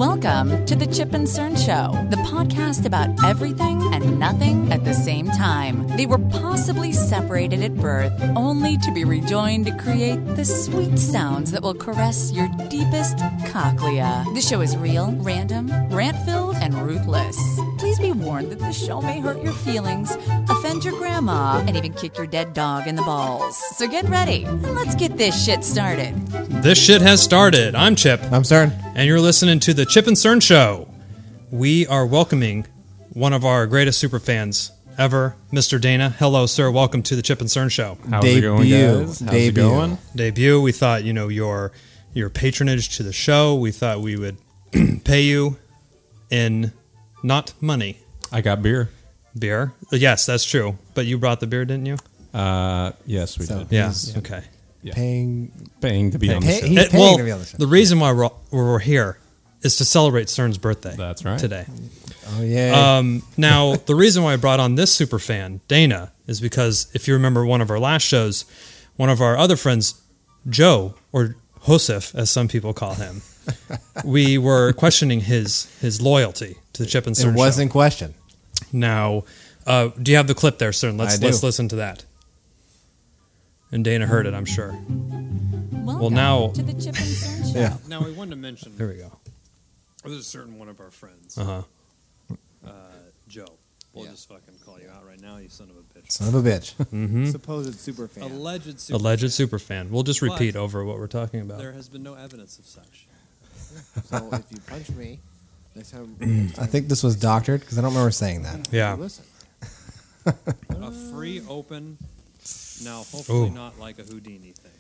Welcome to the Chip and Cern Show, the podcast about everything and nothing at the same time. They were possibly separated at birth, only to be rejoined to create the sweet sounds that will caress your deepest cochlea. The show is real, random, rant-filled, and ruthless. Please be warned that the show may hurt your feelings, offend your grandma, and even kick your dead dog in the balls. So get ready, and let's get this shit started. This shit has started. I'm Chip. I'm Cern. And you're listening to the Chip and Cern Show. We are welcoming one of our greatest superfans ever, Mr. Dana. Hello, sir. Welcome to the Chip and Cern Show. How's it going, guys? How's it going? Debut. We thought, your patronage to the show, we thought we would pay you in not money. I got beer. Beer? Yes, that's true. But you brought the beer, didn't you? Yes, we did. Yeah. Okay. Yeah. Paying to be on the show. He's paying to be on the show. The reason why we're here is to celebrate Cern's birthday. That's right. Today. Oh, yeah. Now, the reason why I brought on this super fan, Dana, is because if you remember one of our last shows, one of our other friends, Joe, or Josef, as some people call him, we were questioning his loyalty to the Chip and Cern Show. It was in question. Now, do you have the clip there, Cern? Let's listen to that. And Dana heard it, I'm sure. Welcome now to the Chip and Cern Show. Yeah. Now, we wanted to mention... Here we go. There's a certain one of our friends, Joe. We'll just fucking call you out right now, you son of a bitch. Son of a bitch. Mm-hmm. Supposed superfan. Alleged superfan. We'll just repeat over what we're talking about. There has been no evidence of such. So if you punch me, next time... I think this was doctored because I don't remember saying that. Yeah. Listen. A free, open, now hopefully not like a Houdini thing.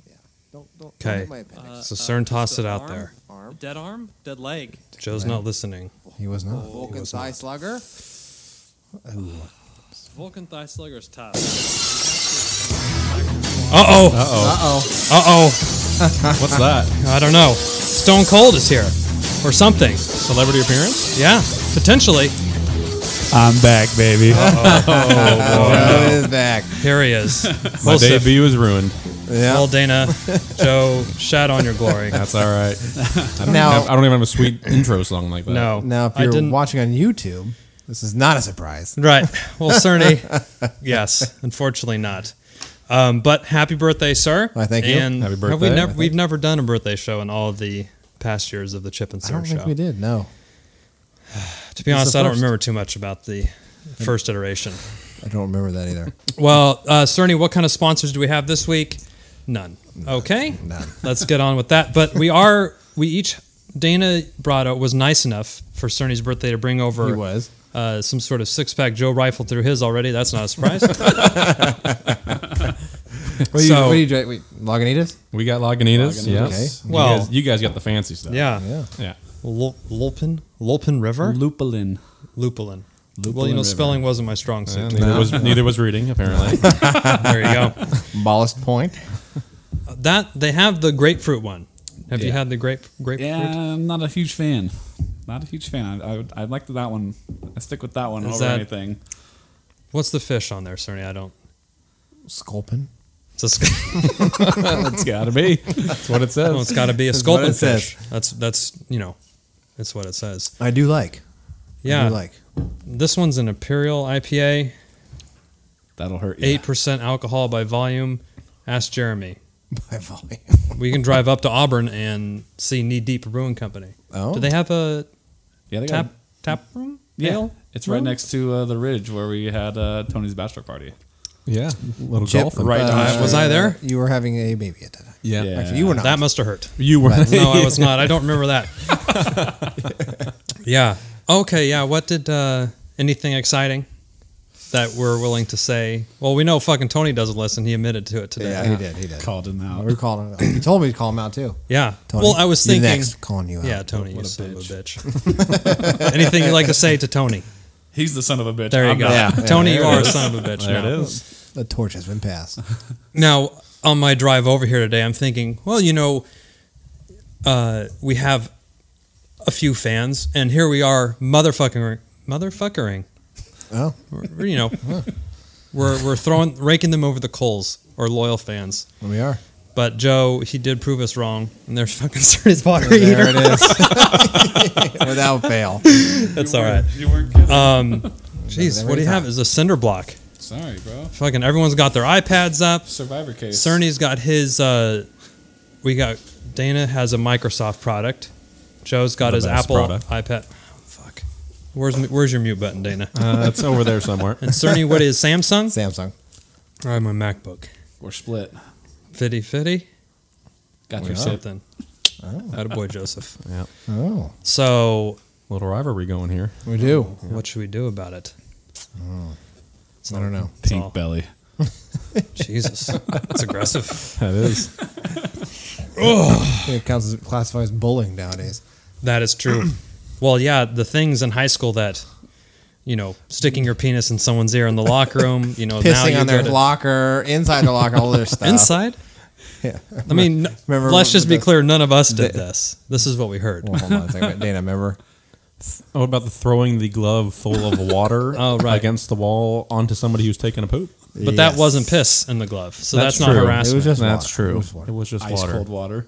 Yeah. Don't Okay. hit my appendix. So Cern tossed it out arm? there. Arm. Dead arm? Dead leg? Joe's not listening. He was not. Vulcan thigh slugger. Vulcan thigh slugger's tough. Uh-oh. Uh-oh. What's that? I don't know. Stone Cold is here. Or something. Celebrity appearance? Yeah. Potentially. I'm back, baby. Joe is back. Here he is. My debut was ruined. Yeah. Well, Dana, Joe, shat on your glory. That's all right. I don't even have a sweet intro song like that. No. Now, if you're watching on YouTube, this is not a surprise. Right. Well, Cerny, yes. Unfortunately not. But happy birthday, sir. Why, thank you. And Happy birthday. we've never done a birthday show in all of the past years of the Chip and I Cern don't Show. think we did, no. To be honest, I don't remember too much about the first iteration. I don't remember that either. Well, Cerny, what kind of sponsors do we have this week? None. Okay. None. Let's get on with that. But Dana was nice enough for Cerny's birthday to bring over He was. some sort of six-pack. Joe rifled through his already. That's not a surprise. What do you drink? Wait, Lagunitas? We got Lagunitas. Yes. Okay. Well, you guys got the fancy stuff. yeah. Yeah. Lupin River? Lupulin. Lupulin. Well, River. spelling wasn't my strong suit. Neither was reading, apparently. There you go. Ballast Point. They have the grapefruit one. Have you had the grapefruit? Yeah, I'm not a huge fan. Not a huge fan. I like that one. I stick with that one over anything. What's the fish on there, Cerny? I don't. Sculpin. It's a It's got to be. That's what it says. well, it's got to be a That's what sculpin it says. fish. That's that's what it says. I do like. Yeah. I do like. This one's an Imperial IPA, That'll hurt you. 8% alcohol by volume. Ask Jeremy. By volume. We can drive up to Auburn and see Knee Deep Brewing Company. Oh. Do they have a Yeah, they got tap room? Yeah, Ale? it's right next to the Ridge where we had Tony's bachelor party. Yeah. Little Chip, golf. Right. Was I there? You were having a baby at that time. Yeah. Yeah. Actually, you were not. That must have hurt. You were. No, I was not. I don't remember that. Yeah. Okay, yeah. What did, anything exciting that we're willing to say? Well, we know fucking Tony doesn't listen. He admitted to it today. Yeah, he did. Called him out. We're calling him out. He told me to call him out, too. Yeah. Tony, Well, I was you're thinking. next, calling you out. Yeah, Tony, you What a son of a bitch. Anything you'd like to say to Tony? He's the son of a bitch. There you I'm go. not. Yeah. Tony, Yeah, you there are it a is. son of a bitch There now. it is. The torch has been passed. Now, on my drive over here today, I'm thinking, well, we have a few fans, and here we are motherfuckering. Oh. We're raking them over the coals, or loyal fans. We are. But Joe, he did prove us wrong. And there's fucking Cerny's water There heater. it is. Without fail. That's all right. You weren't kidding. Jeez, Every what do you have? time. Is a cinder block. Sorry, bro. Fucking everyone's got their iPads up. Survivor case. Cerny's got his. Dana has a Microsoft product. Joe's got The his best Apple product. iPad. Oh, fuck. Where's your mute button, Dana? It's over there somewhere. And Cerny, what is Samsung? Samsung. I have my MacBook. We're split. Fitty. Got Or your something. Attaboy, Joseph. Yeah. Oh, So, Little rivalry going here. we do. what should we do about it? I don't know. It's Pink all- belly. Jesus, that's aggressive. That is. I think it counts as classified as bullying nowadays. That is true. Well, yeah, the things in high school that, sticking your penis in someone's ear in the locker room, now Pissing you on their go to- locker, inside their locker, all their stuff. inside. Yeah. I mean, Remember let's just be the- clear. None of us did this. This is what we heard. Well, hold on a second. Dana, remember? What about the throwing the glove full of water Oh, right. against the wall onto somebody who's taking a poop? But that wasn't piss in the glove, so that's, not true. harassment. It was just That's water. true. It was water. It was just Ice water. cold water.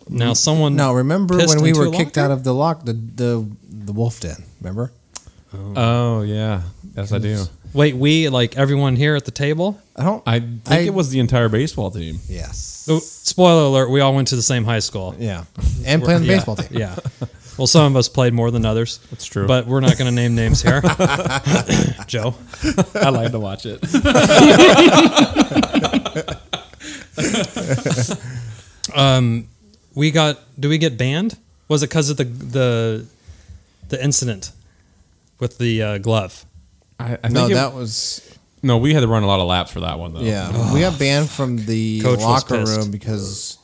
Now someone. No, remember pissed when we into were a kicked locker? out of the wolf den? Remember? Oh yeah, yes I do. Wait, we like everyone here at the table. I think it was the entire baseball team. Yes. Oh, spoiler alert: we all went to the same high school. Yeah. And played on the Yeah, baseball team. Yeah. Well, some of us played more than others. That's true. But we're not going to name names here. Joe. I like to watch it. Do we get banned? Was it because of the incident with the glove? I No, think that was no. We had to run a lot of laps for that one though. yeah. We got banned from the Coach was locker pissed. room because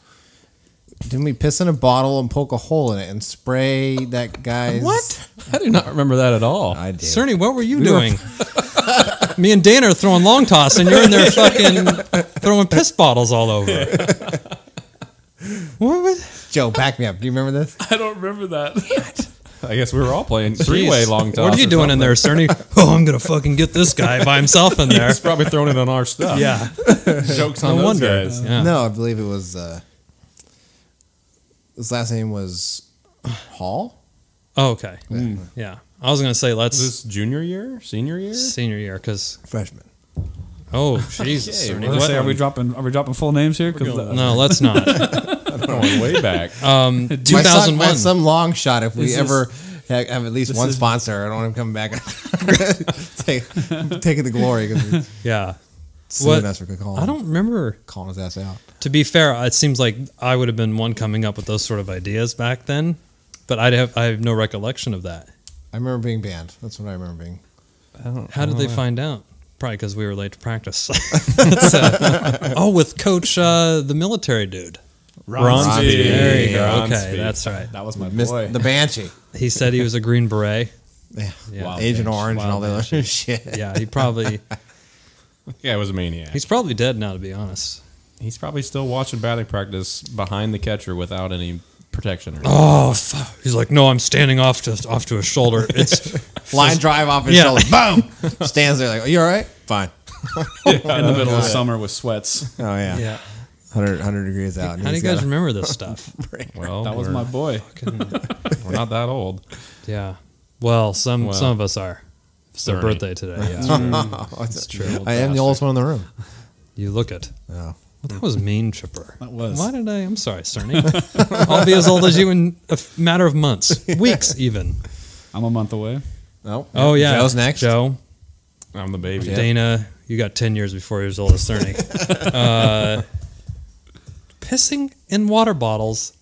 didn't we piss in a bottle and poke a hole in it and spray that guy's What? I do not remember that at all. I did. Cerny, what were you doing? Me and Dana are throwing long toss, and you're in there fucking throwing piss bottles all over. What was? Joe, back me up. Do you remember this? I don't remember that. I guess we were all playing three-way Jeez. long toss. What are you or doing in something. there, Cerny? Oh, I'm gonna fucking get this guy by himself in there. He's probably throwing it on our stuff. Yeah, Jokes on no those wonder. guys. Yeah. No, I believe it was his last name was Hall. Oh, okay. Yeah, I was gonna say let's Is this junior year, senior year? senior year because Freshman. Jesus, Okay, Cerny, well, what- Are we dropping full names here? 'Cause No, let's not. Going way back. 2001. Some long shot. If we This is- ever have at least one is- sponsor, I don't want him coming back taking the glory because Yeah. suing us for calling. I don't remember. calling his ass out. To be fair, it seems like I would have been one coming up with those sort of ideas back then, but I have no recollection of that. I remember being banned. That's what I remember being. How did they find out? Probably because we were late to practice. With Coach, the military dude. Ronsby. There you go. Ronsby. Okay, that's right. that was my Missed boy. the Banshee. He said he was a Green Beret. Yeah. Yeah. Agent Banshee. Orange and all Wild that other shit. Yeah, he probably Yeah, it was a maniac. he's probably dead now, to be honest. He's probably still watching batting practice behind the catcher without any protection. Or Oh, fuck. He's like, no, I'm standing off to his shoulder. It's Line drive off his Yeah. shoulder. Boom. Stands there like, are you all right? Fine. in the middle of summer with sweats. Oh, yeah. yeah. 100 degrees out. How do you guys remember this stuff? well, That was my boy. We're not that old. Yeah. Well, some Well, of us are. It's their Cerny. birthday today. Yeah. That's true. I am the oldest one in the room. You look it. Oh. Well, that was mean, Chipper. That was. Why did I? I'm sorry, Cerny. I'll be as old as you in a matter of months, weeks, even. I'm a month away. No. Oh yeah, Joe's next. Joe, I'm the baby. Yeah. Dana, you got 10 years before you're as old as Cerny. Pissing in water bottles.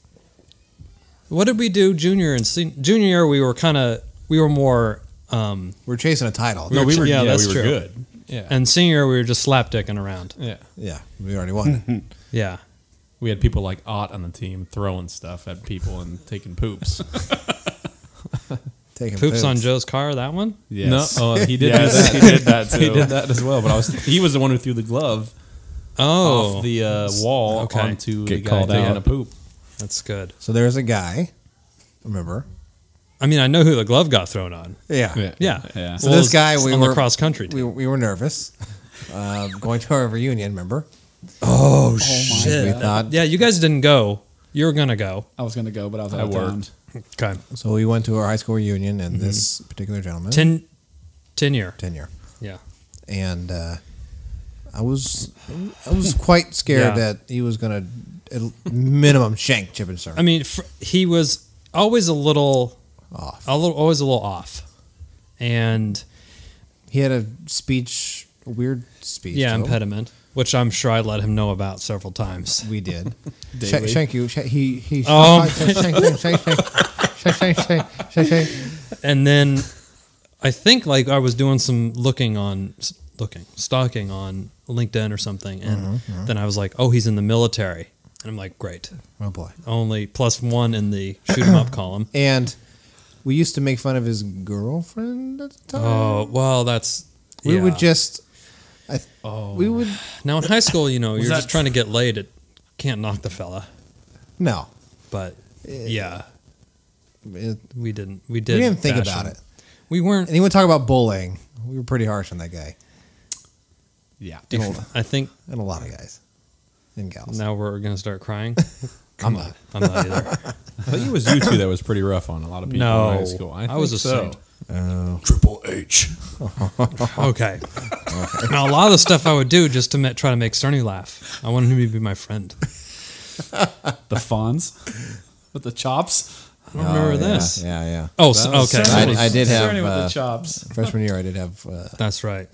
What did we do junior and junior year? We were more. We're chasing a title. No, we were. Yeah, Yeah, that's we were true. good. Yeah. And senior year, we were just slapdicking around. Yeah. Yeah, we already won. Yeah. We had people like Ott on the team throwing stuff at people and taking poops. Taking Poops on Joe's car, that one? Yes. No, he did. Yes, do he that. did that too. He did that as well. But he was the one who threw the glove Oh. off the wall Okay. onto Get the guy called taking out. a poop. That's good. So there's a guy. Remember? I mean, I know who the glove got thrown on. Yeah. Yeah. Yeah. So this guy, it's we on were the cross country team. we were nervous going to our reunion. Remember? Oh, my shit. God. Yeah, you guys didn't go. You were going to go. I was going to go, but I was out I of town. worked. Okay. So we went to our high school reunion, and this particular gentleman, 10 year. tenure, Yeah. and I was quite scared Yeah. that he was going to at minimum shank Chip and Cern. I mean, he was always a little off. always a little off. And He had a weird speech. yeah, Joe. impediment, which I'm sure I let him know about several times. We did. Daily. Shank you. He. Oh. Shank. And then I think like I was doing some stalking on LinkedIn or something, and then I was like, oh, he's in the military, and I'm like, great, Oh boy. only +1 in the shoot 'em up column. And we used to make fun of his girlfriend at the time. Oh well, that's We yeah. would just. We would Now in high school, you're that just trying to get laid. It can't knock the fella, no. but yeah, We we didn't didn't think bash about him. it. We weren't. And he would talk about bullying. We were pretty harsh on that guy Yeah. I think and a lot of guys and gals. now we're gonna start crying. I'm not. I'm not either. I think it was you two that was pretty rough on a lot of people No, in high school. I was a think so. saint. Triple H. Okay. Now, a lot of the stuff I would do just to try to make Cerny laugh. I wanted him to be my friend. The Fonz with the chops. I don't remember this. Yeah. Oh, so, okay. I did have Cerny with the chops. freshman year. I did have. That's right.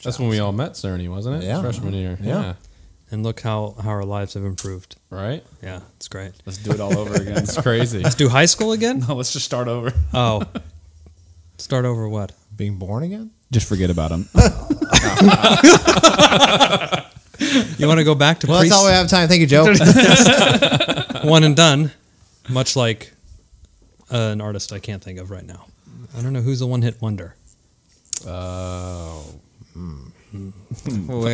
That's when we all met Cerny, wasn't it? Yeah. Freshman year. Yeah. And look how our lives have improved. Right? Yeah, it's great. Let's do it all over again. It's crazy. Let's do high school again? No, let's just start over. Oh. Start over what? Being born again? Just forget about him. You want to go back to Well, that's all we have time. Thank you, Joe. one and done, much like an artist I can't think of right now. I don't know who's a one-hit wonder. Way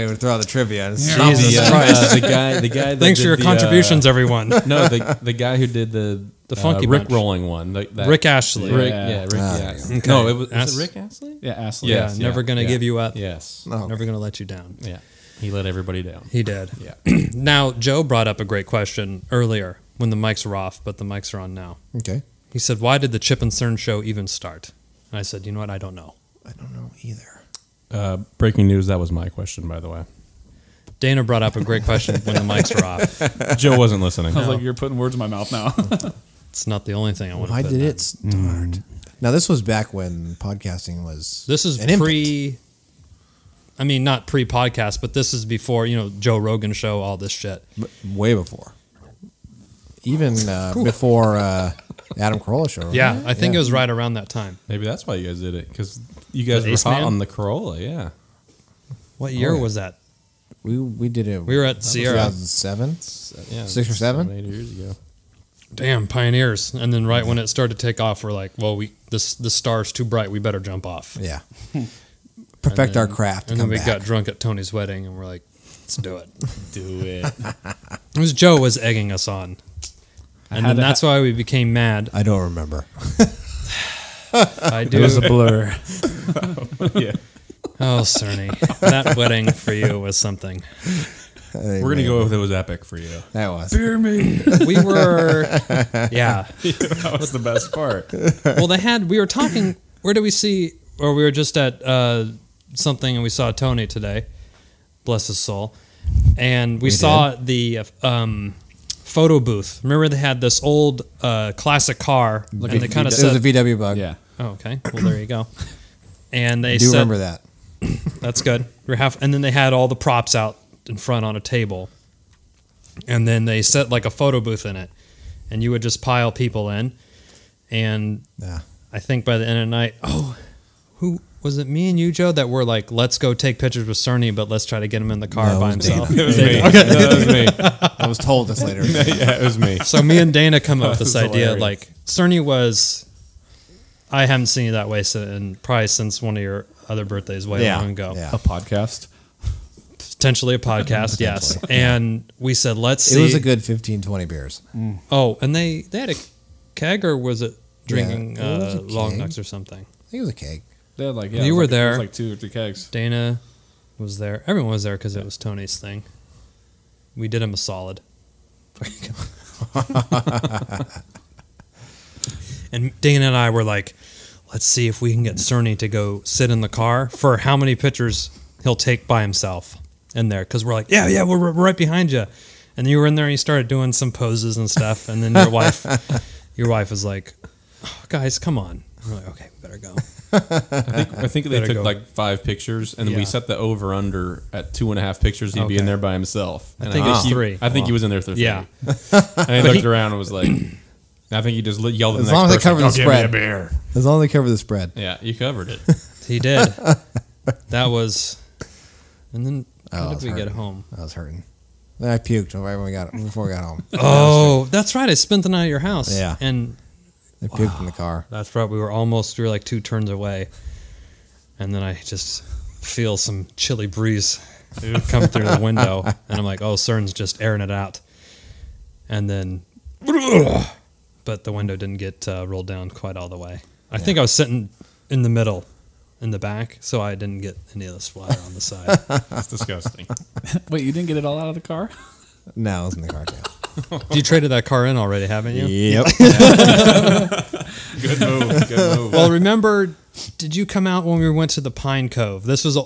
to throw out the trivia. Jesus the Christ. guy that Thanks for did your the, contributions, everyone. No, the guy who did the Funky Rick Bunch. rolling one. That Rick Ashley. Rick, Yeah. Rick. Yeah. Okay. No, was Ass- it Rick Astley? Yeah, Ashley. Yeah, Yes, never going to yeah. give you up. Yes. Oh. Never going to let you down. Yeah. He let everybody down. He did. Yeah. Now, Joe brought up a great question earlier when the mics were off, but the mics are on now. Okay. He said, why did the Chip and Cern show even start? And I said, you know what? I don't know. I don't know either. Breaking news. That was my question, by the way. Dana brought up a great question when the mics were off. Joe wasn't listening. I was like, you're putting words in my mouth now. It's not the only thing I want to Why put did in. it start? Now, this was back when podcasting was. This is an infant. not pre-podcast, but this is before, Joe Rogan show, all this shit. Way before. Even before Adam Carolla show. Right? Yeah, I think it was right around that time. Maybe that's why you guys did it, because you guys The were Ace hot Man? on the Corolla. Yeah. What year yeah. was that? We did it. We were at Sierra. 2007? Yeah. 6 or 7? 8 years ago. Damn, pioneers. And then right when it started to take off, we're like, well, the star's too bright. We better jump off. Yeah. Perfect our craft. And then we back. got drunk at Tony's wedding, and we're like, let's do it. Do it. It was Joe was egging us on. And then that's why we became mad. I don't remember. I do. It was a blur. Yeah. Oh, Cerny. That wedding for you was something. We're going to go with it was epic for you. That was. Fear me. We were, yeah. That was the best part. Well, we were talking, where did we see, or we were just at something and we saw Tony today, bless his soul, and we saw the photo booth. Remember they had this old classic car, and they kind of It was a said, VW bug. Yeah. oh, okay, well, there you go. And they I do said, remember that. that's good. And then they had all the props out in front on a table. And then they set like a photo booth in it. And you would just pile people in. And Yeah. I think by the end of the night, who was it, me and you, Joe, that were like, let's go take pictures with Cerny, but let's try to get him in the car No, by it was himself. It was me. That was me. I was told this later. Yeah, it was me. So me and Dana come up with this That was idea, hilarious. like, Cerny was, I haven't seen you that way probably since one of your other birthdays way long ago. Yeah. A podcast. Potentially a podcast, yes. And we said, let's see. It was a good 15, 20 beers. Oh, and they had a keg, or was it drinking Yeah, it was a long keg. necks or something? I think it was a cake. They had like, You it was were like, there. It was like 2 or 3 kegs. Dana was there. Everyone was there because it was Tony's thing. we did him a solid. And Dana and I were like, let's see if we can get Cerny to go sit in the car for how many pictures he'll take by himself in there. Because we're like, yeah, we're right behind you. And you were in there and you started doing some poses and stuff. And then your wife was like, oh, guys, come on. And we're like, okay, we better go. I think they took like 5 pictures, and we set the over under at 2.5 pictures. He'd be in there by himself. I think it was 3. I think he was in there for 3. Yeah. And he looked around and was like, I think he just yelled at the As long as next they person, cover the "Go give me a spread. beer." As long as they cover the spread. Yeah, you covered it. He did. That was. And then how I did we was get hurting. home? I was hurting. Then I puked right when before we got home. Oh, that's right. I spent the night at your house. Yeah. And I puked in the car. that's right. We were like 2 turns away. And then I just feel some chilly breeze come through the window. And I'm like, oh, Cern's just airing it out. And then, but the window didn't get rolled down quite all the way. I think I was sitting in the middle, in the back, so I didn't get any of the splatter on the side. That's disgusting. Wait, you didn't get it all out of the car? No, I was in the car too. You traded that car in already, haven't you? Yep. Good move. Good move. Well, remember, did you come out when we went to the Pine Cove? This was a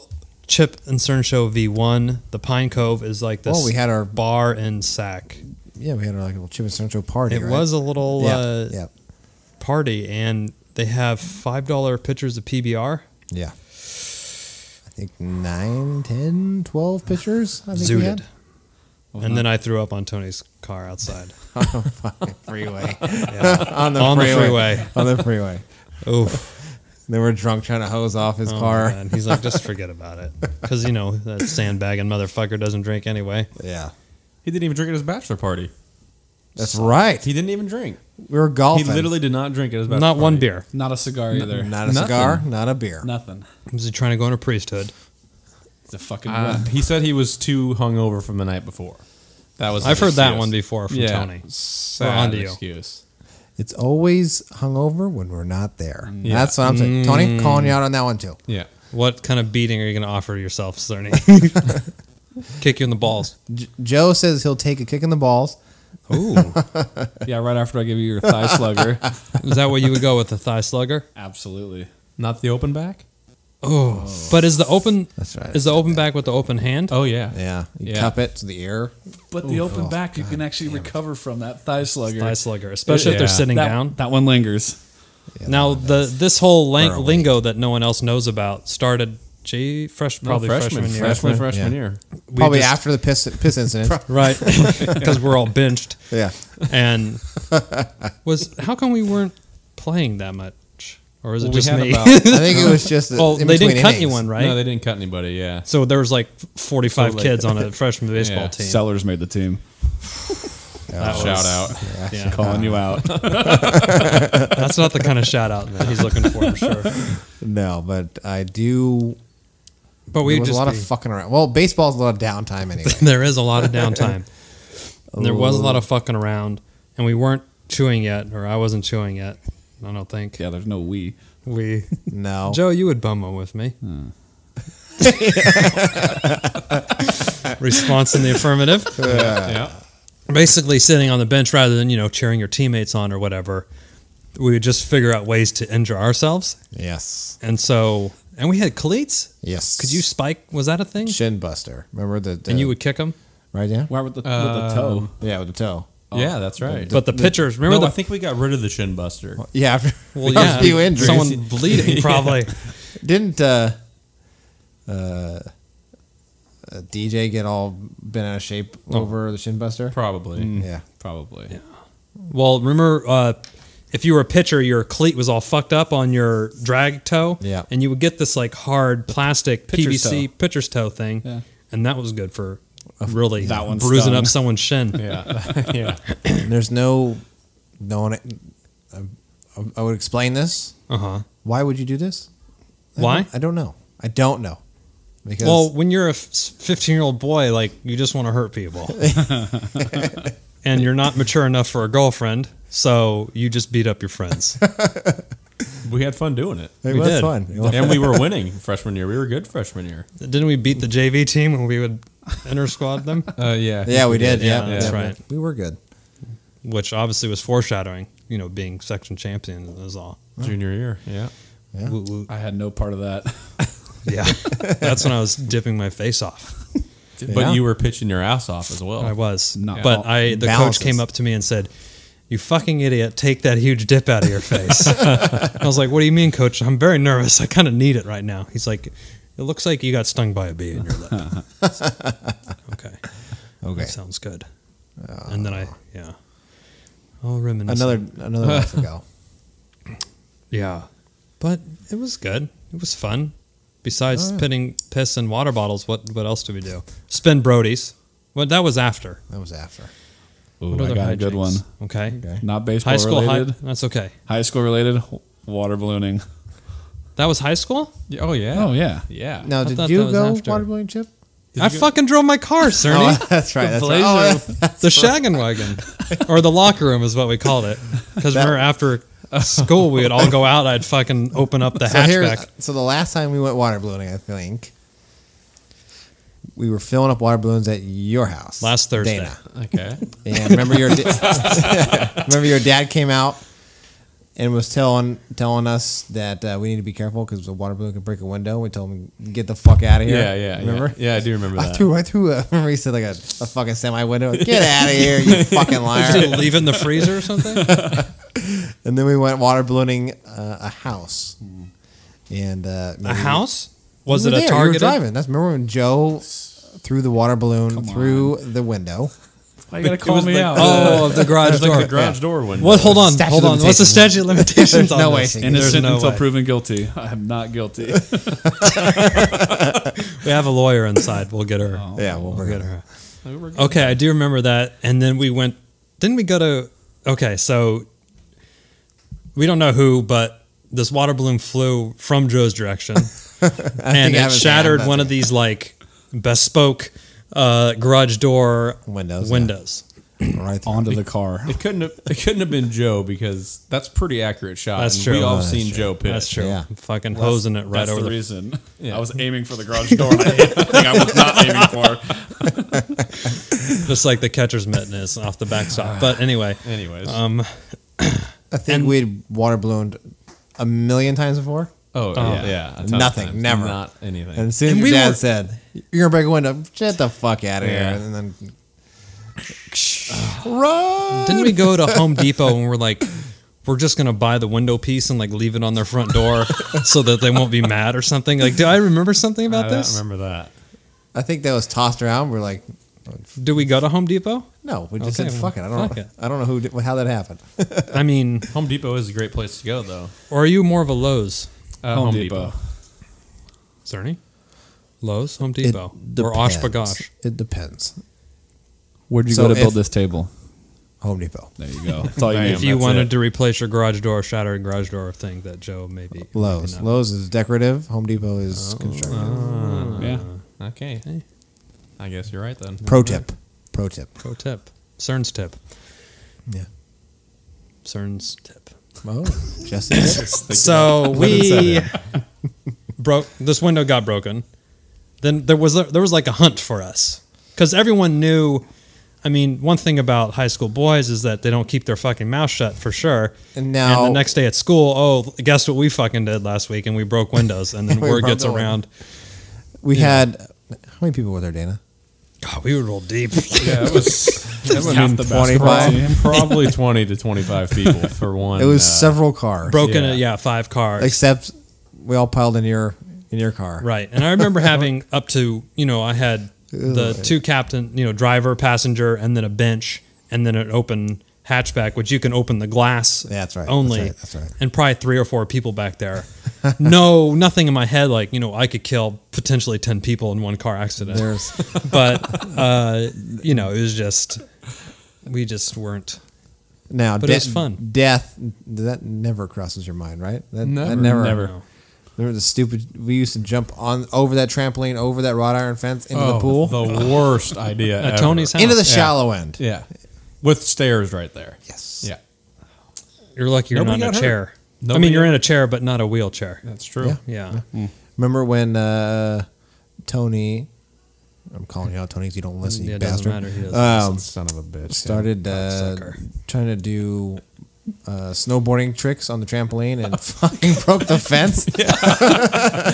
Chip and Cern Show V1. The Pine Cove is like this we had our bar in Sac. Yeah, we had our little Chip and Central party. It right? was a little Yeah. party, and they have $5 pitchers of PBR. Yeah. I think 9, 10, 12 pictures. I think we had. Zooted. And then I threw up on Tony's car outside. On the fucking freeway. Yeah. on the freeway. On the freeway. Oof. They were drunk trying to hose off his Oh, car. man. He's like, just forget about it. Because, that sandbagging motherfucker doesn't drink anyway. Yeah. He didn't even drink at his bachelor party. That's right. He didn't even drink. We were golfing. He literally did not drink at his bachelor Not party. one beer. Not a cigar either. Not a Nothing. cigar, not a beer. Nothing. Was he trying to go into priesthood? It's a fucking rep. He said he was too hungover from the night before. That was. I've his heard that excuse. one before from Yeah. Tony. Sad We're on to you. excuse. It's always hungover when we're not there. Yeah. That's what I'm saying. Tony, calling you out on that one too. Yeah. What kind of beating are you going to offer yourself, Cerny? Kick you in the balls. Joe says he'll take a kick in the balls. Ooh. Yeah, right after I give you your thigh slugger. Is that what you would go with, the thigh slugger? Absolutely. Not the open back. Oh. But is the open That's right. is the open back with the open hand? Oh yeah. Yeah. You Yeah. cup it to the ear. But the open back, you can actually recover from that thigh slugger. Thigh slugger, especially if they're Yeah. sitting that, down. That one lingers. Yeah, Now that this whole Early. lingo that no one else knows about started probably freshman year. Freshman Yeah. year. We probably just- after the piss incident. right? Because we're all benched. Yeah. And how come we weren't playing that much, or is it Well, we just had me? about- I think it was just well, in they between didn't cut innings. anyone, right? No, they didn't cut anybody. Yeah. So there was like 45 So, like- kids on a freshman baseball Yeah. team. Sellers made the team. That was- Shout out. Yeah. Calling you out. That's not the kind of shout out that he's looking for sure. No, but I do. But There we was just a lot of fucking around. Well, baseball's a lot of downtime anyway. there is a lot of downtime. And there was a lot of fucking around, and we weren't chewing yet, or I wasn't chewing yet. I don't think Yeah, there's no we. we. No. Joe, you would bum one with me. Response in the affirmative. Yeah. Basically, sitting on the bench rather than cheering your teammates on or whatever. We would just figure out ways to injure ourselves, Yes. and we had cleats. Yes. Could you spike? Was that a thing? Shin buster? Remember the And you would kick them. right? Yeah. Why with the toe? Yeah, with the toe. Yeah, that's right. But the pitchers, remember No, I the think we got rid of the shin buster. Yeah. After well, there was yeah, a few injuries. someone bleeding probably. Didn't DJ get all bent out of shape over the shin buster? Probably. Yeah. Probably. Yeah. Well, remember, if you were a pitcher, your cleat was all fucked up on your drag toe. Yeah. And you would get this like hard plastic Pitcher's PVC pitcher's toe thing. Yeah. And that was good for really That one bruising stung. up someone's shin. Yeah. Yeah. There's no one. I would explain this. Uh-huh. Why would you do this? Why? I don't know. I don't know. Because Well, when you're a 15-year-old boy, like, you just want to hurt people. And you're not mature enough for a girlfriend, so you just beat up your friends. We had fun doing it. it we was did. fun. It was And we were winning freshman year. We were good freshman year. Didn't we beat the JV team when we would inter-squad them. Yeah. Yeah, we did. Yeah, that's right. We were good. Which obviously was foreshadowing, being section champion is all. Junior year. Yeah. Yeah. Woot, woot. I had no part of that. Yeah. That's when I was dipping my face off. But you were pitching your ass off as well. I was. Not But all- the balances. coach came up to me and said, "You fucking idiot, take that huge dip out of your face." I was like, "What do you mean, coach? I'm very nervous. I kind of need it right now." He's like, "It looks like you got stung by a bee in your lip." Okay. Okay. That sounds good. And then I'll reminisce. Another life ago. Yeah. But it was good. It was fun. Besides spitting piss in water bottles, what else do we do? Spin Brodies. Well, that was after. That was after. Ooh, What I other got a good hijinks? one. Okay. Not baseball High school, related. that's okay. High school related. Water ballooning. That was high school? Oh, yeah. Oh yeah. Yeah. Now, thought did that you was go after. water balloon, Chip? I fucking drove my car, Cerny. Oh, that's right. That's right. The shaggin' wagon. Or the locker room is what we called it. Because remember, after school, we would all go out. I'd fucking open up the hatchback. So the last time we went water ballooning, I think, we were filling up water balloons at your house. Last Thursday. Dana. Okay. And remember your dad came out and was telling us that we need to be careful because a water balloon could break a window. We told him, get the fuck out of here. Yeah. Remember? Yeah, I do remember I that. threw remember he said like a fucking semi window. Get out of here, you fucking liar. Did you leave it in the freezer or something? And then we went water ballooning a house. And A house? Was we it were a there. You were Target? driving. That's remember when Joe threw the water balloon through the window. Why you gotta call me out? Oh, the garage door. The garage door window. What? Hold on. Statute Hold of on. What's the limitations. statute of limitations on No way. this? Innocent There's no until way. proven guilty. I am not guilty. We have a lawyer inside. We'll get her. Yeah, we'll bring get her. her. Okay, I do remember that. And then we went. Didn't we go to? Okay, so we don't know who, but this water balloon flew from Joe's direction, and I it was shattered mad, one but- of these like bespoke garage door Windows, Right there. Onto the car. It couldn't have been Joe because that's pretty accurate shot. That's and true. We all That's seen true. Joe pitch. That's true. Yeah. I'm fucking hosing it right That's over the the. reason. Yeah. I was aiming for the garage door. And I hit the thing I was not aiming for. Just like the catcher's mitten is off the backstop. But anyway, Anyways. I think we'd water ballooned a million times before. Yeah. A ton of Nothing, times. never. Not anything. And as soon as And your we dad were- said, "You're gonna break a window," get the fuck out of Yeah. here, and then run. didn't we go to Home Depot and we're like, we're just gonna buy the window piece and like leave it on their front door so that they won't be mad or something? Like, do I remember something about I don't this? remember that. I think that was tossed around. We're like, Do we go to Home Depot? no, we just Okay, said, well, "Fuck it." I fuck don't know how that happened. I mean, Home Depot is a great place to go, though. or are you more of a Lowe's? Home Depot. Cerny? Lowe's, Home Depot, or depends. Oshkosh? It depends. Where'd you So go to build if- this table? Home Depot, There you go. That's all you Bam. need. If you That's wanted it. to replace your garage door, shattered garage door thing that Joe maybe Lowe's. not. Lowe's is decorative. Home Depot is construction. Yeah. Okay. I guess you're right then. Pro tip. Pro tip. Cern's tip. Yeah. Cern's tip. Oh, just a tip. So we broke. This window got broken. Then there was like a hunt for us because everyone knew. I mean, one thing about high school boys is that they don't keep their fucking mouth shut for sure. And now- the next day at school, oh, guess what we fucking did last week? And we broke windows. And then We word broke gets the window. around. We had how many people were there, Dana? God, we would roll deep. Yeah, it was half the basketball team. probably 20 to 25 people for one. It was several cars, Broken, Yeah. 5 cars. except we all piled in your car. Right. And I remember having up to, I had the 2 captain, driver, passenger, and then a bench, and then an open hatchback, which you can open the glass Yeah, that's right. only. That's right. And probably 3 or 4 people back there. Nothing in my head like, I could kill potentially 10 people in one car accident. There's But, it was just, we just weren't. now, But it was fun. Death that never crosses your mind, right? That Never. never. Remember the stupid? We used to jump over that trampoline, over that wrought iron fence into the pool, The worst idea At ever. Tony's house. into the shallow end. Yeah. With stairs right there. Yes. Yeah. You're lucky you're Nobody not in a got chair. hurt. I Nobody mean, you're got in a chair, but not a wheelchair. That's true. Yeah. Remember when Tony I'm calling you out, Tony, because you don't listen, Yeah, you it doesn't bastard. matter. He doesn't Son of a bitch. Started trying to do snowboarding tricks on the trampoline and fucking broke the fence.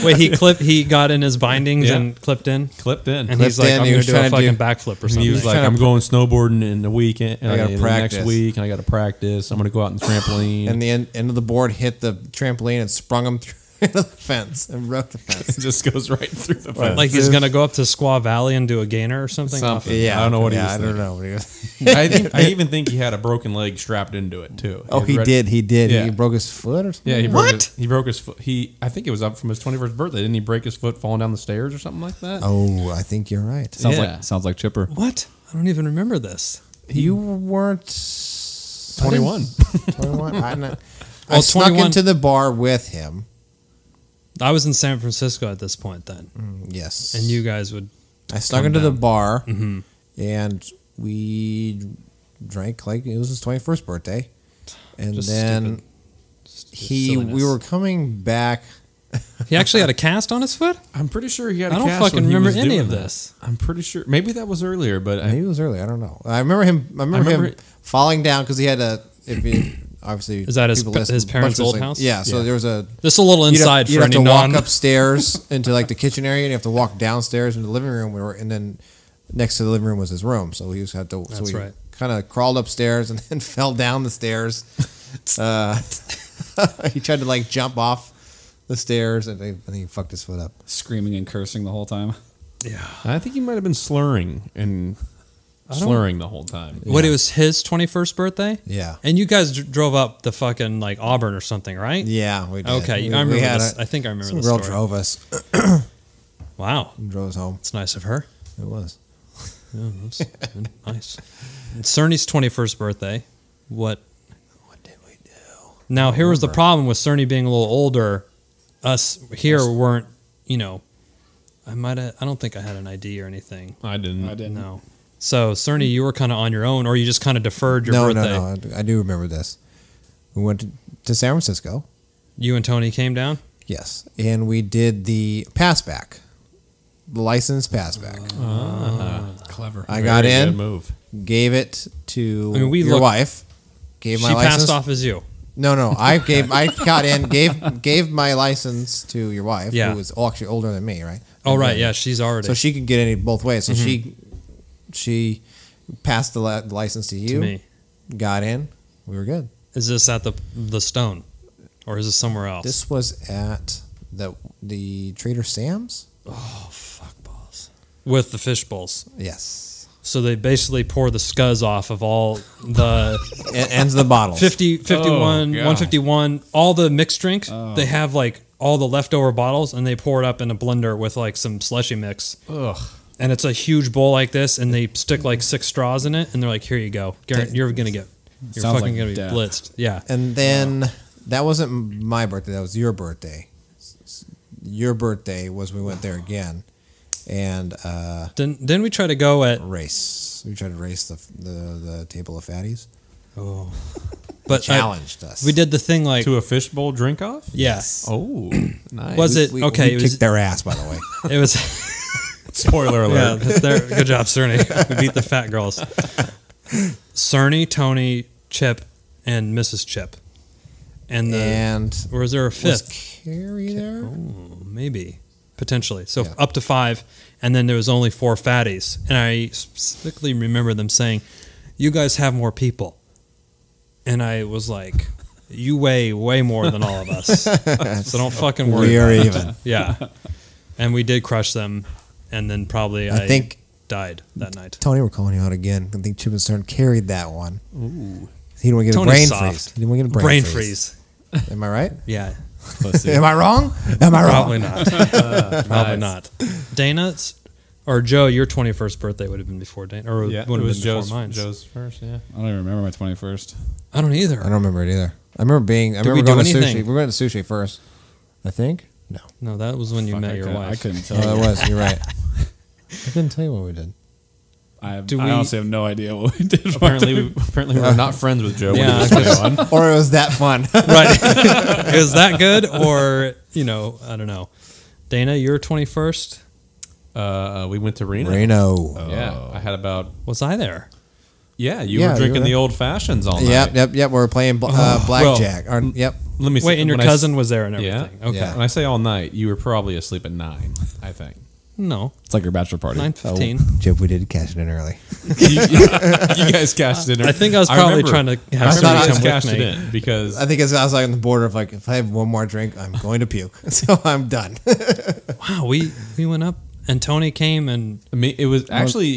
Wait, he got in his bindings and clipped in? Clipped in. And he's like, I'm going to do a fucking backflip or something. He was like, I'm going snowboarding in the weekend. I gotta in practice. the next week, and I got to practice. I'm going to go out on the trampoline. And the end of the board hit the trampoline and sprung him through the fence and broke the fence. it just goes right through the fence. Like he's going to go up to Squaw Valley and do a gainer or something? Yeah, I don't know what he was I thinking. don't know what he was. I even think he had a broken leg strapped into it too. Oh, he did. Yeah. He broke his foot or something. Yeah, he broke his foot. I think it was up from his 21st birthday. Didn't he break his foot falling down the stairs or something like that? Oh, I think you're right. Sounds like Chipper. What? I don't even remember this. You weren't 21. 21. I Well, snuck 21 into the bar with him. I was in San Francisco at this point then. Yes. And you guys would... I snuck come into the down. bar, and we drank like it was his 21st birthday, and Just then silliness. we were coming back. He actually had a cast on his foot? I'm pretty sure he had a I don't cast fucking when he remember was any doing of that. this. I'm pretty sure. Maybe that was earlier, but Maybe it was early. I don't know. I remember him. I remember him falling down because he had a. Obviously, Is that his people listen- his parents' bunch of old listening. house? Yeah. So there was a. This is a little inside you'd for have any to walk non... upstairs into like the kitchen area, and you have to walk downstairs into the living room. And then next to the living room was his room, so he had to. That's so he right. Kind of crawled upstairs and then fell down the stairs. He tried to like jump off the stairs, and he fucked his foot up. Screaming and cursing the whole time. Yeah. I think he might have been slurring the whole time. What, it was his 21st birthday? Yeah. And you guys drove up the fucking like Auburn or something, right? Yeah, we did. Okay, I remember this. I think I remember Some this girl story. drove us. Wow. Drove us home. It's nice of her. It was. Yeah, that's nice. Cerny's 21st birthday. What did we do? Now, here was the problem with Cerny being a little older. Us here weren't, I don't think I had an ID or anything. I didn't. No. So, Cerny, you were kind of on your own, or you just kind of deferred your birthday? No. I do remember this. We went to San Francisco. You and Tony came down? Yes. And we did the passback. The license passback. Clever. I got Very in, good move. gave it to your looked- wife. Gave my She license. passed off as you. No. I got in, gave my license to your wife, Yeah. who was actually older than me, right? Oh, And right. then- Yeah, she's already. So she could get in both ways. So she passed the license to you. To me. Got in. We were good. Is this at the Stone? Or is this somewhere else? This was at the Trader Sam's. Fuck balls. With the fish bowls. Yes. So they basically pour the scuzz off of all the Ends the bottles. 50, 51, Oh, God. 151, all the mixed drinks. They have like all the leftover bottles and they pour it up in a blender with like some slushy mix. Ugh. And it's a huge bowl like this and they stick like 6 straws in it and they're like, here you go. You're going to get, you're Sounds fucking like going to be death. blitzed. Yeah. And then that wasn't my birthday. That was your birthday. Your birthday was we went there again, and Didn't we try to go at, race. We tried to race the table of fatties. but Challenged us. we did the thing like, To a fishbowl drink off? yes. Oh, nice. Was it, okay, We it kicked was, their ass, by the way. it was, Spoiler yeah, alert. good job, Cerny. We beat the fat girls. Cerny, Tony, Chip, and Mrs. Chip. And Or was there a was fifth? Carrie there? Maybe. Potentially. So Yeah. up to 5, and then there was only 4 fatties. And I specifically remember them saying, you guys have more people. And I was like, you weigh way more than all of us. So don't fucking worry We are about it. even. Yeah. And we did crush them, and then probably I think died that night. Tony, we're calling you out again. I think Chip and Cern carried that one. Ooh. He didn't want to get a Tony's brain soft. freeze. He didn't want to get a Brain freeze. freeze. Am I right? Yeah. Am I wrong? Am I wrong? Probably not. Probably not. Dana's or Joe, your 21st birthday would have been before Dana, or Yeah, would it have was been before mine. Joe's first, yeah. I don't even remember my 21st. I don't either. I don't remember it either. I remember we going do to anything? sushi. We went to sushi first. I think. No. No, that was when you Fuck, met I your couldn't- wife. I couldn't Oh, tell that you. was. You're right. I couldn't tell you what we did. I Do we- honestly have no idea what we did. Apparently we're not friends with Joe. Yeah, What did you say on? Or it was that fun. Right. Is that good? Or, I don't know. Dana, your 21st? We went to Reno. Yeah, I had about. Was I there? Yeah, you were drinking the old fashions all night. Yep. We were playing blackjack. Yep. Let me Wait, and your cousin was there and everything. Yeah. Okay. Yeah. When I say all night, you were probably asleep at 9. I think. No, It's like your bachelor party. 9:15. Chip, we did cash it in early. you guys cashed it in. I think I was probably trying to have I somebody guys come cashed with it me. in because I think I was like on the border of like, if I have one more drink, I'm going to puke. So I'm done. Wow, we went up and Tony came and I mean, it was actually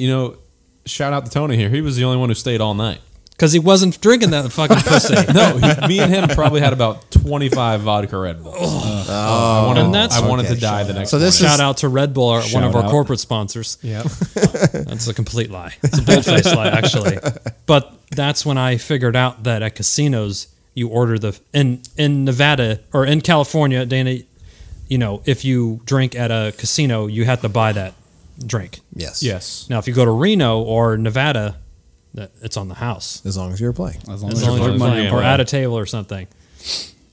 shout out to Tony here. He was the only one who stayed all night. because he wasn't drinking that fucking pussy. No, me and him probably had about 25 vodka Red Bulls. I wanted to die the next. So this Shout out to Red Bull, one of our out. corporate sponsors. Yeah. That's a complete lie. It's a bold-faced lie, actually. But that's when I figured out that at casinos, you order in Nevada or in California, Dana, if you drink at a casino, you have to buy that drink. Yes. Yes. Now, if you go to Reno or Nevada, it's on the house. As long as you're playing. As long As as long as you're you're playing playing or at a table or something.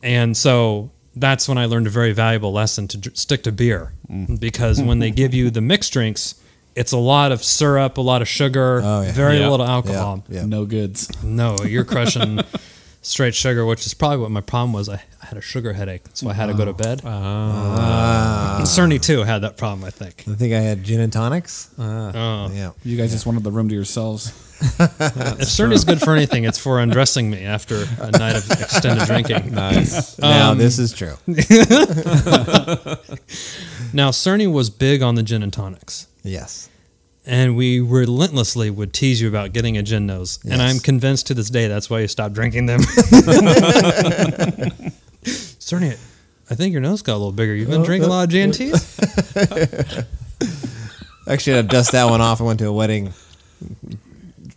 And so that's when I learned a very valuable lesson to stick to beer. Because when they give you the mixed drinks, it's a lot of syrup, a lot of sugar, very Yeah. little alcohol. Yeah. no goods. No, you're crushing straight sugar, which is probably what my problem was. I had a sugar headache, so I had to go to bed. And Cerny, too, had that problem, I think. I think I had gin and tonics. Oh. Yeah. You guys just wanted the room to yourselves. If Cerny's good for anything, it's for undressing me after a night of extended drinking. Nice. Now this is true. Now, Cerny was big on the gin and tonics. Yes. And we relentlessly would tease you about getting a gin nose. And Yes. I'm convinced to this day that's why you stopped drinking them. Cerny, I think your nose got a little bigger. You've been drinking a lot of G&Ts? Actually, I had to dust that one off. I went to a wedding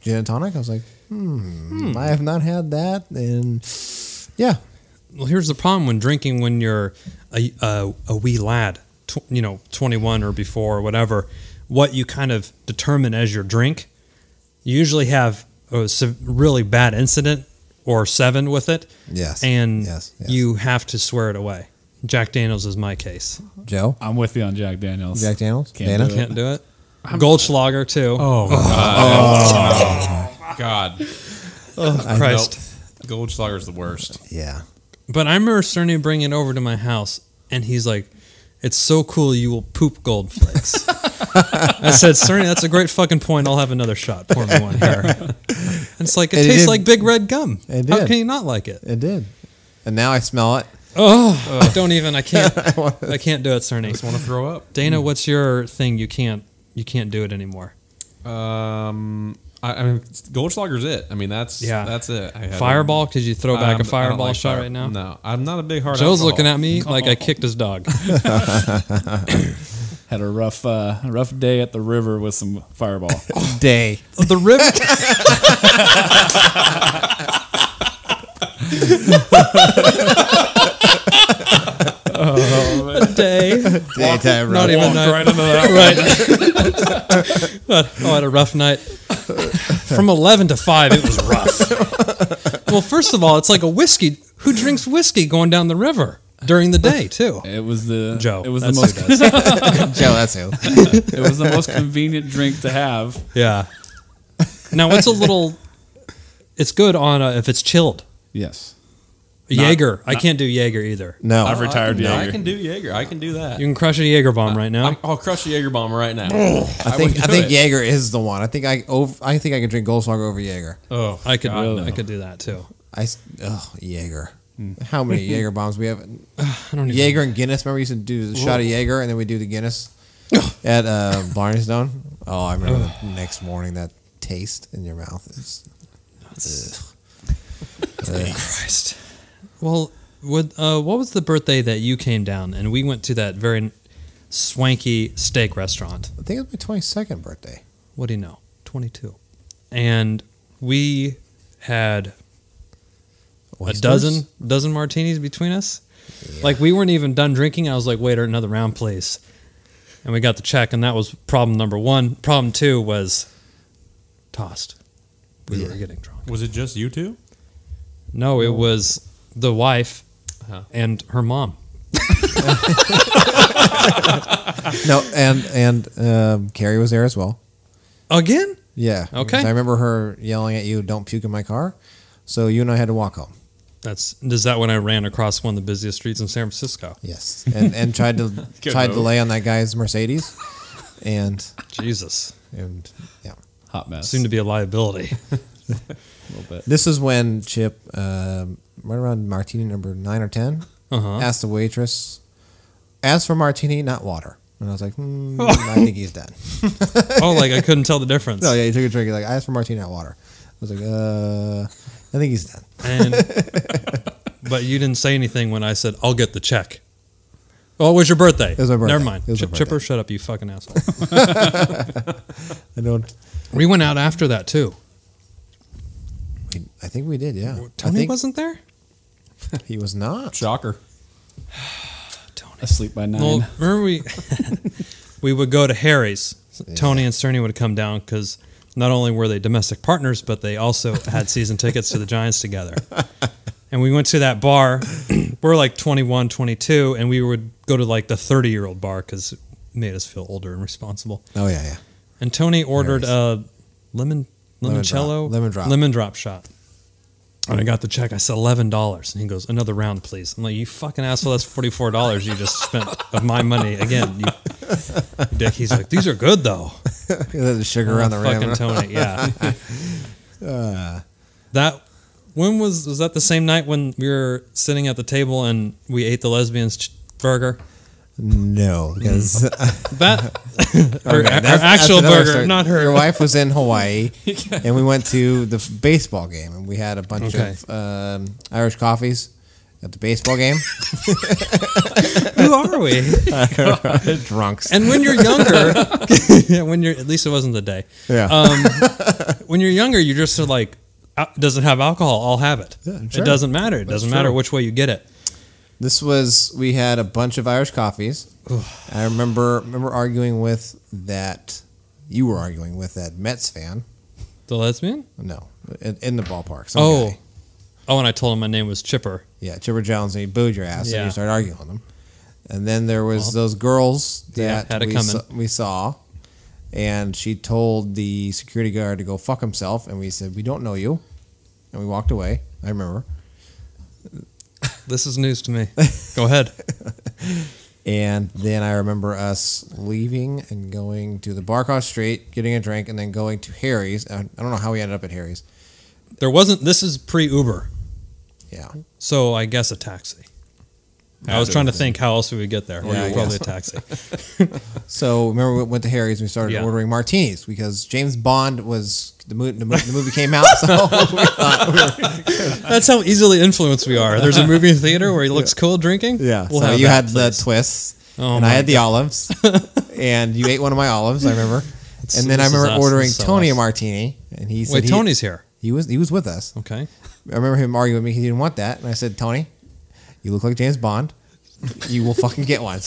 gin and tonic. I was like, I have not had that. And yeah. Well, here's the problem when you're a wee lad, 21 or before or whatever, what you kind of determine as your drink, you usually have a really bad incident or 7 with it. Yes. And Yes. you have to swear it away. Jack Daniels is my case. Joe? I'm with you on Jack Daniels. Jack Daniels? Can't Dana? do it. Can't do it. Goldschlager, too. Oh, God. Oh, Christ. Nope. Goldschlager's the worst. Yeah. But I remember Cerny bringing it over to my house, and he's like, "It's so cool you will poop gold flakes." I said, "Cerny, that's a great fucking point. I'll have another shot. Pour me one here." And it's like, it tastes did. like Big Red gum. It How did. can you not like it? It did. And now I smell it. Oh, don't even. I can't do it, Cerny. Just want to throw up. Dana, what's your thing? You can't do it anymore. I mean, Goldschlager's it. I mean, that's it. I had Fireball? Could you throw back a I don't fireball like shot fire- right now? No, I'm not a big hard. Joe's alcohol. looking at me like I kicked his dog. Had a rough day at the river with some Fireball. Day. The river. A day. Daytime Not run. even night. Right into that. Right. I had a rough night. From 11 to 5, it was rough. Well, first of all, it's like a whiskey. Who drinks whiskey going down the river during the day, too? It was the Joe. It was the That's most. Joe, that's who. It was the most convenient drink to have. Yeah. Now, it's good on if it's chilled. Yes. Jaeger. I can't do Jaeger either. No. I've retired I Jaeger. can do Jaeger. I can do that. You can crush a Jaeger bomb right now. I'll crush a Jaeger bomb right now. I think Jaeger is the one. I think I could drink Goldschlager over Jaeger. Oh, I could God, no. I could do that too. Jaeger. How many Jaeger bombs we have? I don't even Jaeger and Guinness. Remember, we used to do the shot of Jaeger, and then we do the Guinness at Barneystone. Oh, I remember the next morning that taste in your mouth is. Christ. Well, what was the birthday that you came down and we went to that very swanky steak restaurant? I think it was my 22nd birthday. What do you know? 22. And we had Oysters? a dozen martinis between us. Yeah. Like we weren't even done drinking. I was like, waiter, another round, please. And we got the check, and that was problem number 1. Problem 2 was tossed. We were getting drunk. Was it just you two? No, it was the wife and her mom. No, and Carrie was there as well. Again? Yeah. Okay. Because I remember her yelling at you, "Don't puke in my car." So you and I had to walk home. Is that when I ran across one of the busiest streets in San Francisco? Yes. And tried to lay on that guy's Mercedes. And Jesus. Yeah. Hot mess. Seemed to be a liability. A little bit. This is when Chip, right around martini number 9 or 10, asked the waitress, "Ask for martini, not water." And I was like, I think he's dead. Oh, like I couldn't tell the difference. No, yeah, he took a drink. He's like, "I asked for martini, not water." I was like, I think he's dead. But you didn't say anything when I said, "I'll get the check." Oh, it was your birthday. It was my birthday. Never mind. It was my birthday. Chipper, shut up, you fucking asshole. I don't. We went out after that, too. I think we did, yeah. Tony wasn't there? He was not. Shocker. Asleep by 9. Well, remember we would go to Harry's. Tony and Cerny would come down because not only were they domestic partners, but they also had season tickets to the Giants together. And we went to that bar. We're like 21, 22, and we would go to like the 30-year-old bar because it made us feel older and responsible. Oh, yeah. And Tony ordered a limoncello? Lemon drop shot. And I got the check. I said $11. And he goes, "Another round, please." I'm like, "You fucking asshole, that's $44 you just spent of my money again, you dick." He's like, "These are good, though." The sugar on the rim. Fucking Tony, yeah. When was that the same night when we were sitting at the table and we ate the lesbian's burger? No, because our actual burger, not her. Your wife was in Hawaii, and we went to the baseball game, and we had a bunch of Irish coffees at the baseball game. Who are we? Drunks. And when you're younger, at least it wasn't the day. Yeah. When you're younger, you're just sort of like, doesn't have alcohol, I'll have it. Yeah, sure. It doesn't matter. It doesn't matter which way you get it. We had a bunch of Irish coffees. I remember arguing with that. You were arguing with that Mets fan. The lesbian? No, in the ballpark. Guy. Oh, and I told him my name was Chipper. Yeah, Chipper Jones, and he booed your ass, and you started arguing with him. And then there was those girls that we saw, and she told the security guard to go fuck himself, and we said, "We don't know you," and we walked away. I remember. This is news to me. Go ahead. And then I remember us leaving and going to the bar across the street, getting a drink, and then going to Harry's. I don't know how we ended up at Harry's. This is pre-Uber. Yeah. So I guess a taxi. I was trying to think how else we would get there. Yeah, probably a taxi. So remember we went to Harry's and we started ordering martinis because James Bond was the movie came out. So we thought that's how easily influenced we are. There's a movie theater where he looks cool drinking. Yeah. So you had the twists, and I had the olives, and you ate one of my olives. I remember. And then I remember ordering Tony a martini, and he said, Tony's here. He was with us. Okay. I remember him arguing with me. He didn't want that, and I said, "Tony, you look like James Bond. You will fucking get one."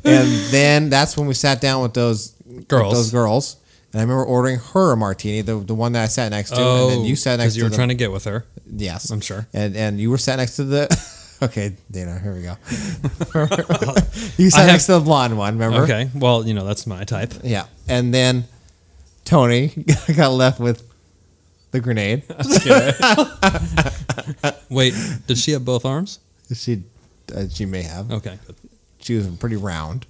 And then that's when we sat down with those girls. And I remember ordering her a martini, the one that I sat next to. And then you sat next to you were trying to get with her. Yes. I'm sure. And you were sat next to the... Okay, Dana, here we go. You sat next to the blonde one, remember? Okay. Well, that's my type. Yeah. And then Tony got left with the grenade. Wait, did she have both arms? She may have. Okay, good. She was pretty round.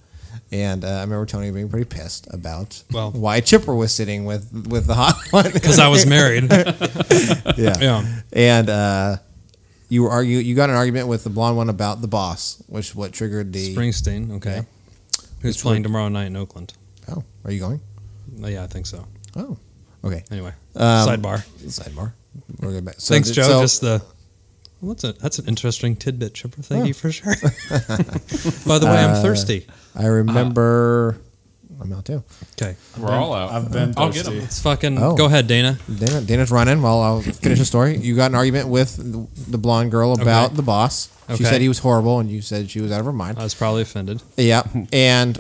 And I remember Tony being pretty pissed about why Chipper was sitting with the hot one. Because I was married. Yeah. And you got an argument with the blonde one about the boss, which what triggered the... Springsteen, okay. Yeah. Who's playing tomorrow night in Oakland. Oh, are you going? Yeah, I think so. Oh, okay. Anyway, sidebar. We'll get back. Thanks, Joe. That's an interesting tidbit, Chipper. Thank you for sharing. By the way, I'm thirsty. I remember. I'm out too. Okay, we're all out. I've been thirsty. I'll get them. It's fucking. Go ahead, Dana. Dana's running while I'll finish the story. You got an argument with the blonde girl about the boss. She said he was horrible, and you said she was out of her mind. I was probably offended. Yeah, and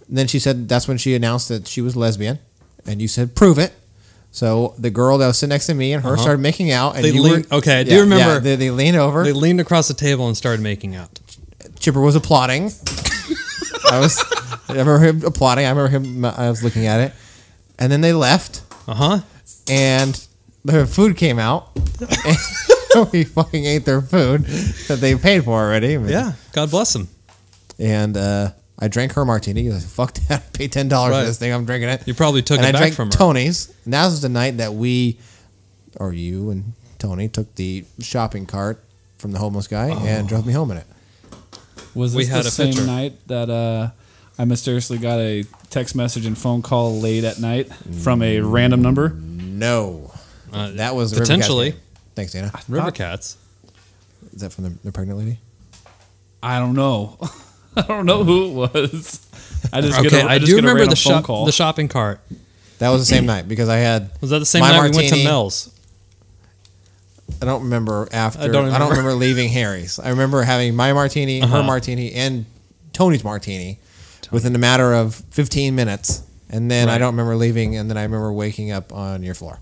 then she said that's when she announced that she was lesbian, and you said prove it. So the girl that was sitting next to me and her started making out. And okay, I do remember. Yeah, they leaned over. They leaned across the table and started making out. Chipper was applauding. I remember him applauding. I was looking at it. And then they left. And their food came out. And we fucking ate their food that they paid for already. Yeah, God bless them. And I drank her martini. I was like, fuck that. I paid $10 for this thing. I'm drinking it. You probably took it back from her. Tony's. And that was the night that you and Tony took the shopping cart from the homeless guy and drove me home in it. Was this the same night that I mysteriously got a text message and phone call late at night from a random number? No. That was potentially. Thanks, Dana. River Cats. Is that from the pregnant lady? I don't know. I don't know who it was. I do remember the shopping cart. That was the same night because I had. Was that the same night we went to Mel's? I don't remember after. I don't remember leaving Harry's. I remember having my martini, her martini, and Tony's martini within a matter of 15 minutes. And then I don't remember leaving, and then I remember waking up on your floor.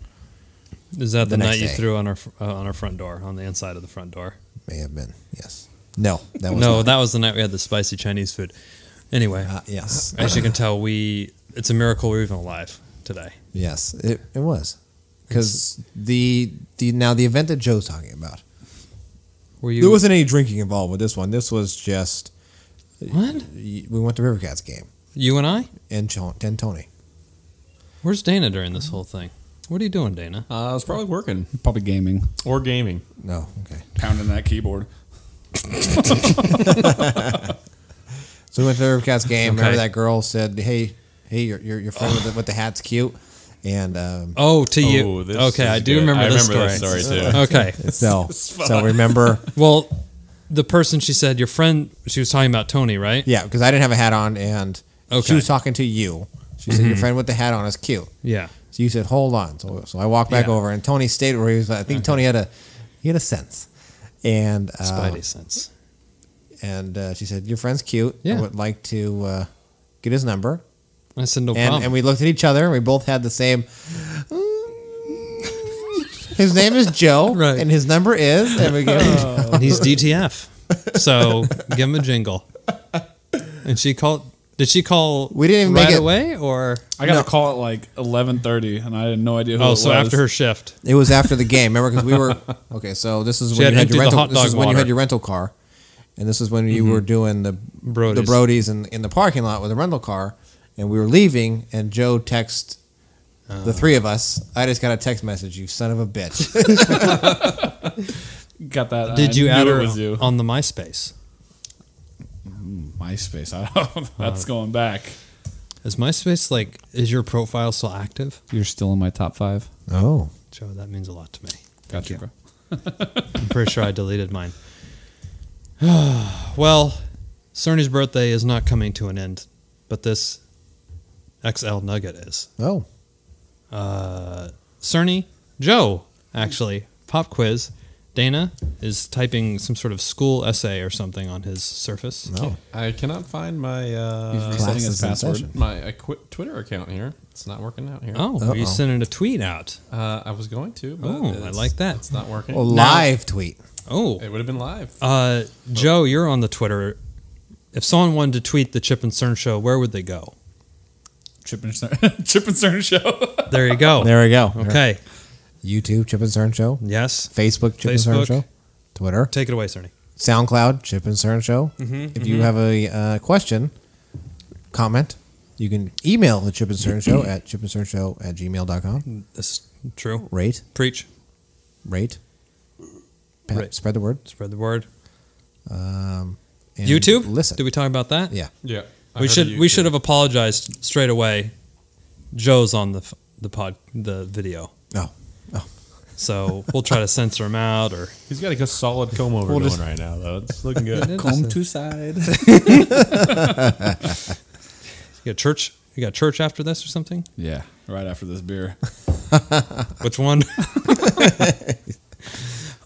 Is that the night you threw on our front door, on the inside of the front door? May have been, yes. No, that was not. That was the night we had the spicy Chinese food. Anyway, yes. As you can tell, it's a miracle we're even alive today. Yes, it was. Because the event that Joe's talking about, there wasn't any drinking involved with this one. This was just what? We went to River Cats game. You and I and Tony. Where's Dana during this whole thing? What are you doing, Dana? I was probably working, probably gaming or gaming. No, okay, pounding that keyboard. So we went to the River Cats game. Okay. Remember that girl said, "Hey, your friend with the hat's cute." And you. Okay, I do remember this story too. Okay, so remember. Well, the person she said your friend. She was talking about Tony, right? Yeah, because I didn't have a hat on, and she was talking to you. She said your friend with the hat on is cute. Yeah. So you said hold on. So I walked back over, and Tony stayed where he was. I think Tony had a sense, and Spidey sense. And she said your friend's cute. Yeah. I would like to get his number. I said no problem. And we looked at each other, and we both had the same. His name is Joe, right? And his number is, and we gave him, and he's DTF. So give him a jingle. And she called. Did she call? We didn't even right make it away, or I got a call at like 11:30, and I had no idea who it was. So after her shift, it was after the game. Remember, because we were okay. So this is when you had your rental. This is when you had your rental car, and this is when you were doing the Brodies in the parking lot with a rental car. And we were leaving, and Joe texted the three of us. I just got a text message, you son of a bitch. Got that. Did you add her on the MySpace? MySpace. I don't, that's going back. Is MySpace is your profile still active? You're still in my top 5. Oh. Joe, that means a lot to me. Gotcha, bro. I'm pretty sure I deleted mine. Well, Cerny's birthday is not coming to an end, but this XL Nugget is. Oh. Cerny, Joe, actually, pop quiz. Dana is typing some sort of school essay or something on his Surface. No. I cannot find my he's resetting his password. My Twitter account here. It's not working out here. Oh, are you sending a tweet out? I was going to, but I like that. It's not working. A live tweet. Oh. It would have been live. Joe, you're on the Twitter. If someone wanted to tweet the Chip and Cern show, where would they go? Chip and Cern show. There you go. There we go. Okay. YouTube, Chip and Cern Show. Yes. Facebook, Chip and Cern Show. Twitter. Take it away, Cerny. SoundCloud, Chip and Cern Show. If you have a question, comment, you can email the Chip and Cern Show at chipandcernshow@gmail.com. This is true. Rate. Preach. Rate. Spread the word. Spread the word. YouTube? Listen. Did we talk about that? Yeah. Yeah. We should have apologized straight away. Joe's on the video. Oh. So we'll try to censor him out, or he's got a solid comb over going right now, though. It's looking good. Comb to side. You got church after this or something? Yeah, right after this beer. Which one?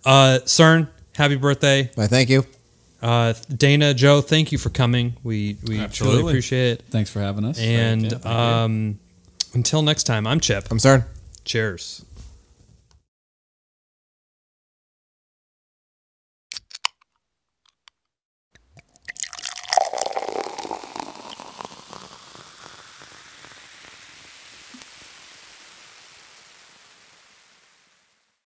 Cern, happy birthday! Why, thank you. Dana, Joe, thank you for coming. We truly appreciate it. Thanks for having us. And until next time, I'm Chip. I'm Cern. Cheers.